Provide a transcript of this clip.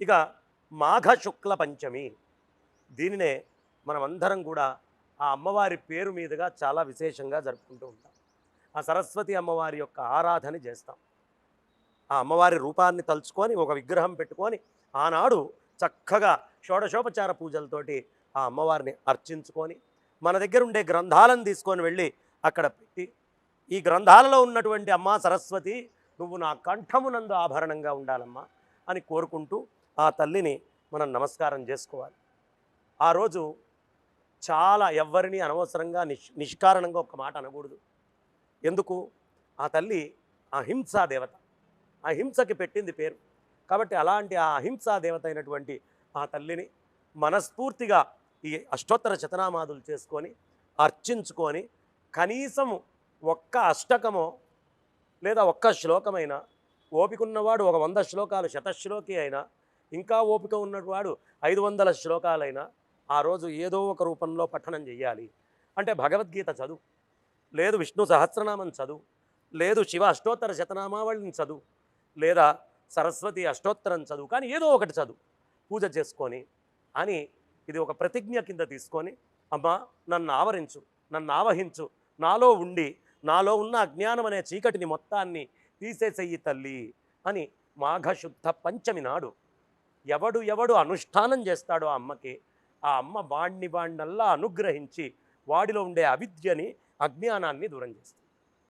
ఇక మాఘ శుక్ల పంచమి, దీనినే మనమందరం కూడా ఆ అమ్మవారి పేరు మీదుగా చాలా విశేషంగా జరుపుకుంటూ ఉంటాం. ఆ సరస్వతి అమ్మవారి యొక్క ఆరాధన చేస్తాం. ఆ అమ్మవారి రూపాన్ని తలుచుకొని ఒక విగ్రహం పెట్టుకొని ఆనాడు చక్కగా షోడశోపచార పూజలతోటి ఆ అమ్మవారిని అర్చించుకొని మన దగ్గర ఉండే గ్రంథాలను తీసుకొని వెళ్ళి అక్కడ పెట్టి, ఈ గ్రంథాలలో ఉన్నటువంటి అమ్మా సరస్వతి నువ్వు నా కంఠమునందు ఆభరణంగా ఉండాలమ్మా అని కోరుకుంటూ ఆ తల్లిని మనం నమస్కారం చేసుకోవాలి. ఆ రోజు చాలా ఎవ్వరిని అనవసరంగా నిష్కారణంగా ఒక మాట అనకూడదు. ఎందుకు? ఆ తల్లి అహింసా దేవత, అహింసకి పెట్టింది పేరు. కాబట్టి అలాంటి ఆ అహింసా దేవత అయినటువంటి ఆ తల్లిని మనస్ఫూర్తిగా ఈ అష్టోత్తర శతనామాదులు చేసుకొని అర్చించుకొని కనీసము ఒక్క అష్టకమో లేదా ఒక్క శ్లోకమైనా, ఓపిక ఉన్నవాడు ఒక 100 శ్లోకాలు శతశ్లోకి అయినా, ఇంకా ఓపిక ఉన్నవాడు 500 శ్లోకాలైనా ఆ రోజు ఏదో ఒక రూపంలో పఠనం చేయాలి. అంటే భగవద్గీత చదువు, లేదు విష్ణు సహస్రనామం చదువు, లేదు శివ అష్టోత్తర శతనామావళిని చదువు, లేదా సరస్వతి అష్టోత్తరం చదువు, కానీ ఏదో ఒకటి చదువు పూజ చేసుకొని అని ఇది ఒక ప్రతిజ్ఞ కింద తీసుకొని, అమ్మా నన్ను ఆవరించు, నన్ను ఆవహించు, నాలో ఉండి నాలో ఉన్న అజ్ఞానం అనే చీకటిని మొత్తాన్ని తీసేసేయి తల్లి అని మాఘశుద్ధ పంచమి నాడు ఎవడు అనుష్ఠానం చేస్తాడో ఆ అమ్మకి, ఆ అమ్మ వాణ్ణి వాణ్ణల్లా అనుగ్రహించి వాడిలో ఉండే అవిద్యని అజ్ఞానాన్ని దూరం చేస్తుంది.